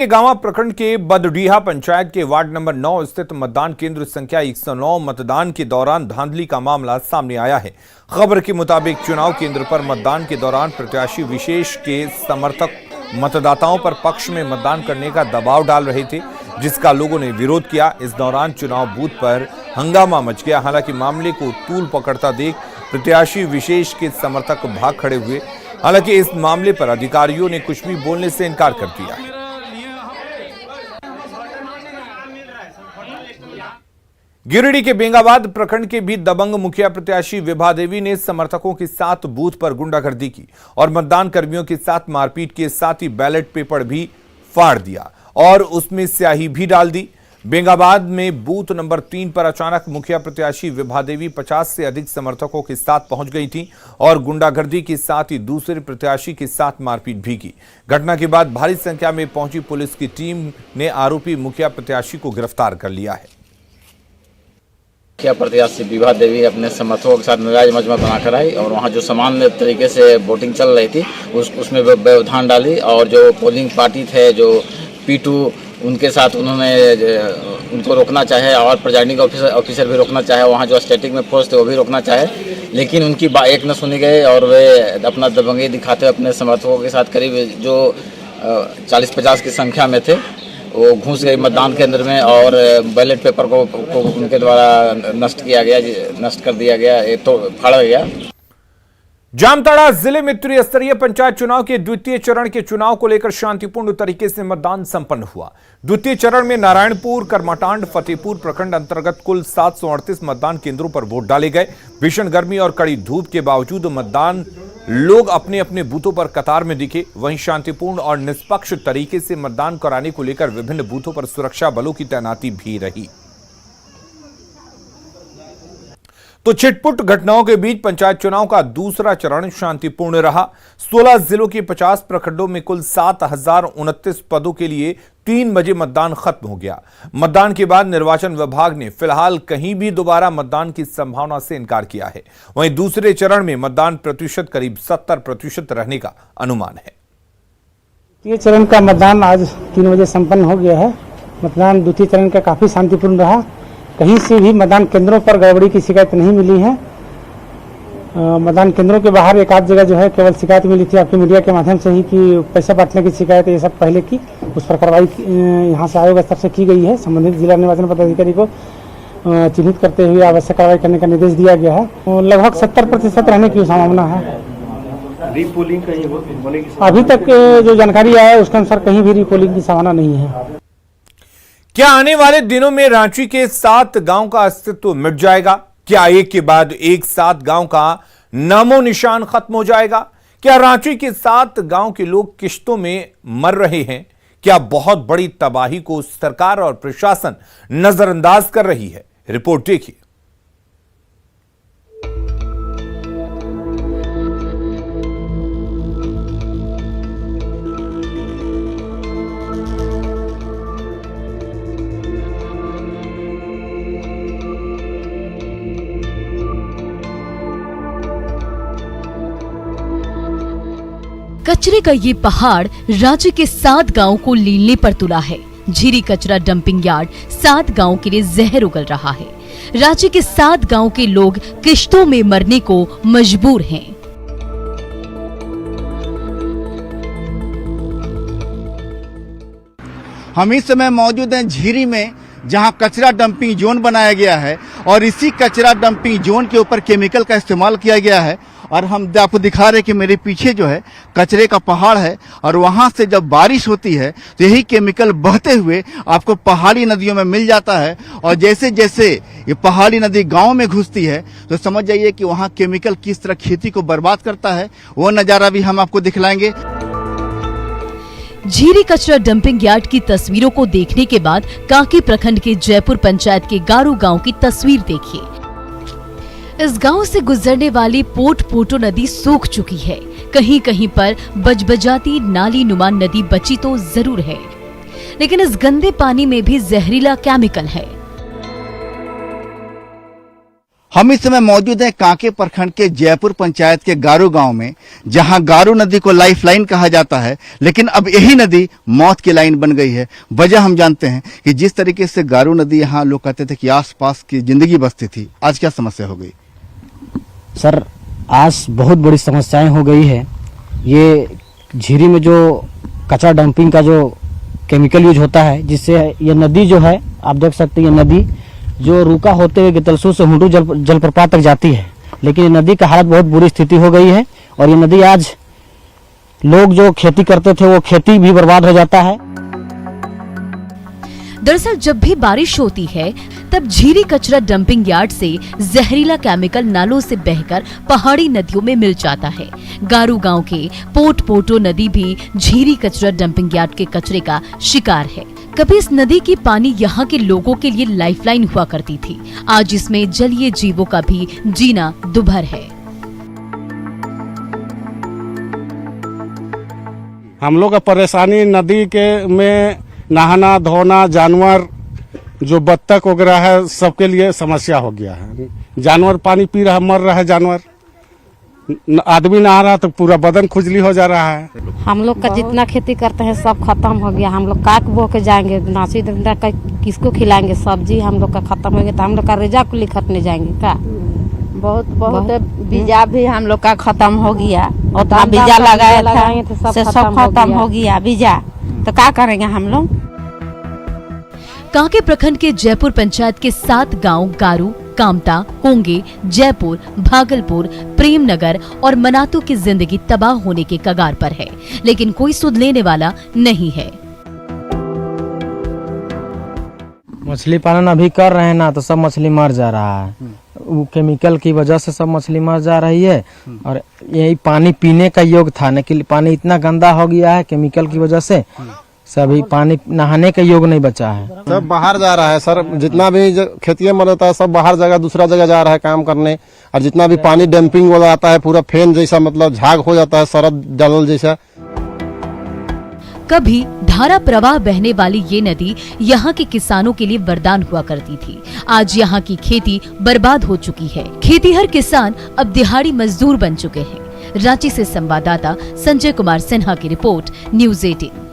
गांवा प्रखंड के बदडीहा पंचायत के वार्ड नंबर 9 स्थित मतदान केंद्र संख्या 109 मतदान के दौरान धांधली का मामला सामने आया है। खबर के मुताबिक चुनाव केंद्र पर मतदान के दौरान प्रत्याशी विशेष के समर्थक मतदाताओं पर पक्ष में मतदान करने का दबाव डाल रहे थे, जिसका लोगों ने विरोध किया। इस दौरान चुनाव बूथ पर हंगामा मच गया। हालांकि मामले को तूल पकड़ता देख प्रत्याशी विशेष के समर्थक भाग खड़े हुए। हालांकि इस मामले पर अधिकारियों ने कुछ भी बोलने से इनकार कर दिया है। गिरिडीह के बेंगाबाद प्रखंड के भी दबंग मुखिया प्रत्याशी विभा देवी ने समर्थकों के साथ बूथ पर गुंडागर्दी की और मतदान कर्मियों के साथ मारपीट के साथ ही बैलेट पेपर भी फाड़ दिया और उसमें स्याही भी डाल दी। बेंगाबाद में बूथ नंबर 3 पर अचानक मुखिया प्रत्याशी विभा देवी 50 से अधिक समर्थकों के साथ पहुंच गई थी और गुंडागर्दी के साथ ही दूसरे प्रत्याशी के साथ मारपीट भी की। घटना के बाद भारी संख्या में पहुंची पुलिस की टीम ने आरोपी मुखिया प्रत्याशी को गिरफ्तार कर लिया है। मुखिया प्रत्याशी विभा देवी अपने समर्थकों के साथ नाजायज मजमा बनाकर आई और वहाँ जो सामान्य तरीके से वोटिंग चल रही थी उसमें व्यवधान डाली और जो पोलिंग पार्टी थे जो P2 उनके साथ उन्होंने उनको रोकना चाहे और प्रिजाइडिंग ऑफिसर भी रोकना चाहे, वहाँ जो स्टैटिक में फोर्स थे वो भी रोकना चाहे, लेकिन उनकी एक न सुनी गई और वे अपना दबंगी दिखाते हुए अपने समर्थकों के साथ करीब जो 40-50 की संख्या में थे वो घुस गए मतदान केंद्र में और बैलेट पेपर को उनके द्वारा नष्ट कर दिया गया, तो फाड़ा गया। जामताड़ा जिले में त्रिस्तरीय पंचायत चुनाव के द्वितीय चरण के चुनाव को लेकर शांतिपूर्ण तरीके से मतदान संपन्न हुआ। द्वितीय चरण में नारायणपुर, करमाटांड, फतेहपुर प्रखंड अंतर्गत कुल 738 मतदान केंद्रों पर वोट डाले गए। भीषण गर्मी और कड़ी धूप के बावजूद मतदान लोग अपने अपने बूथों पर कतार में दिखे। वहीं शांतिपूर्ण और निष्पक्ष तरीके से मतदान कराने को लेकर विभिन्न बूथों पर सुरक्षा बलों की तैनाती भी रही। तो छिटपुट घटनाओं के बीच पंचायत चुनाव का दूसरा चरण शांतिपूर्ण रहा। 16 जिलों के 50 प्रखंडों में कुल 7,029 पदों के लिए 3 बजे मतदान खत्म हो गया। मतदान के बाद निर्वाचन विभाग ने फिलहाल कहीं भी दोबारा मतदान की संभावना से इनकार किया है। वहीं दूसरे चरण में मतदान प्रतिशत करीब 70% रहने का अनुमान है। द्वितीय चरण का मतदान आज 3 बजे संपन्न हो गया है। मतदान द्वितीय चरण का काफी शांतिपूर्ण रहा। कहीं से भी मतदान केंद्रों पर गड़बड़ी की शिकायत नहीं मिली है। मतदान केंद्रों के बाहर एक आध जगह जो है केवल शिकायत मिली थी आपके मीडिया के माध्यम से ही कि पैसा बांटने की शिकायत, ये सब पहले की, उस पर कार्रवाई यहाँ से आयोग स्तर से की गई है। संबंधित जिला निर्वाचन पदाधिकारी को चिन्हित करते हुए आवश्यक कार्रवाई करने का निर्देश दिया गया है। लगभग 70% रहने की संभावना है। रीपोलिंग कहीं होने की अभी तक जो जानकारी आया है उसके अनुसार कहीं भी रीपोलिंग की संभावना नहीं है। क्या आने वाले दिनों में रांची के 7 गांव का अस्तित्व मिट जाएगा? क्या एक के बाद एक 7 गांव का नामो निशान खत्म हो जाएगा? क्या रांची के 7 गांव के लोग किश्तों में मर रहे हैं? क्या बहुत बड़ी तबाही को सरकार और प्रशासन नजरअंदाज कर रही है? रिपोर्ट देखिए। कचरे का ये पहाड़ रांची के 7 गांवों को लीलने पर तुला है। झीरी कचरा डंपिंग यार्ड 7 गांवों के लिए जहर उगल रहा है। रांची के 7 गांवों के लोग किश्तों में मरने को मजबूर हैं। हम इस समय मौजूद हैं झीरी में, जहां कचरा डंपिंग जोन बनाया गया है और इसी कचरा डंपिंग जोन के ऊपर केमिकल का इस्तेमाल किया गया है। और हम आपको दिखा रहे कि मेरे पीछे जो है कचरे का पहाड़ है और वहां से जब बारिश होती है तो यही केमिकल बहते हुए आपको पहाड़ी नदियों में मिल जाता है। और जैसे जैसे ये पहाड़ी नदी गांव में घुसती है तो समझ जाइए कि वहां केमिकल किस तरह खेती को बर्बाद करता है। वो नजारा भी हम आपको दिखलाएंगे। झीरी कचरा डंपिंग यार्ड की तस्वीरों को देखने के बाद कांकी प्रखंड के जयपुर पंचायत के गारू गांव की तस्वीर देखिए। इस गांव से गुजरने वाली पोटो नदी सूख चुकी है। कहीं कहीं पर बजबजाती नाली नुमा नदी बची तो जरूर है, लेकिन इस गंदे पानी में भी जहरीला केमिकल है। हम इस समय मौजूद हैं कांके प्रखंड के जयपुर पंचायत के गारू गांव में, जहां गारू नदी को लाइफ लाइन कहा जाता है, लेकिन अब यही नदी मौत की लाइन बन गई है। वजह हम जानते हैं कि जिस तरीके से गारू नदी यहाँ लोग कहते थे कि आसपास की जिंदगी बसती थी, आज क्या समस्या हो गई? सर, आज बहुत बड़ी समस्याएं हो गई है। ये झीरी में जो कचरा डंपिंग का जो केमिकल यूज होता है, जिससे ये नदी जो है, आप देख सकते हैं, ये नदी जो रूका होते हुए गितलसू से हुंडू जलप्रपात तक जाती है, लेकिन ये नदी का हालत बहुत बुरी स्थिति हो गई है। और ये नदी आज लोग जो खेती करते थे वो खेती भी बर्बाद हो जाता है। दरअसल जब भी बारिश होती है तब झीरी कचरा डंपिंग यार्ड से जहरीला केमिकल नालों से बहकर पहाड़ी नदियों में मिल जाता है। गारू गांव के पोट पोटो नदी भी झीरी कचरा डंपिंग यार्ड के कचरे का शिकार है। कभी इस नदी की पानी यहाँ के लोगों के लिए लाइफलाइन हुआ करती थी, आज इसमें जलीय जीवों का भी जीना दुभर है। हम लोग का परेशानी नदी के में नहाना धोना, जानवर जो बत्तख वगैरह है सबके लिए समस्या हो गया है। जानवर पानी पी रहा, मर रहा है जानवर, आदमी नहा रहा तो पूरा बदन खुजली हो जा रहा है। हम लोग का जितना खेती करते हैं सब खत्म हो गया। हम लोग काक बो के जाएंगे, नासी किसको खिलाएंगे? सब्जी हम लोग का खत्म हो गया तो हम लोग का रेजा कुली खटने जाएंगे का? बहुत बीजा भी हम लोग का खत्म हो गया। और बीजा लगाए थे सब खत्म हो गया बीजा, तो क्या करेंगे हम लोग? कांके प्रखंड के जयपुर पंचायत के 7 गांव गारू, कामता, कोंगे, जयपुर, भागलपुर, प्रेमनगर और मनातू की जिंदगी तबाह होने के कगार पर है, लेकिन कोई सुध लेने वाला नहीं है। मछली पालन अभी कर रहे हैं ना, तो सब मछली मर जा रहा है। वो केमिकल की वजह से सब मछली मर जा रही है। और यही पानी पीने का योग्य था, लेकिन पानी इतना गंदा हो गया है केमिकल की वजह से, सभी पानी नहाने का योग नहीं बचा है। सब बाहर जा रहा है सर, जितना भी खेती में रहता है सब बाहर जगह दूसरा जगह जा रहा है काम करने। और जितना भी पानी डंपिंग वाला आता है पूरा फेन जैसा, मतलब झाग हो जाता है, सरद डालल जैसा। कभी धारा प्रवाह बहने वाली ये नदी यहाँ के किसानों के लिए वरदान हुआ करती थी। आज यहाँ की खेती बर्बाद हो चुकी है। खेतीहर किसान अब दिहाड़ी मजदूर बन चुके हैं। रांची से संवाददाता संजय कुमार सिन्हा की रिपोर्ट, न्यूज़ 18।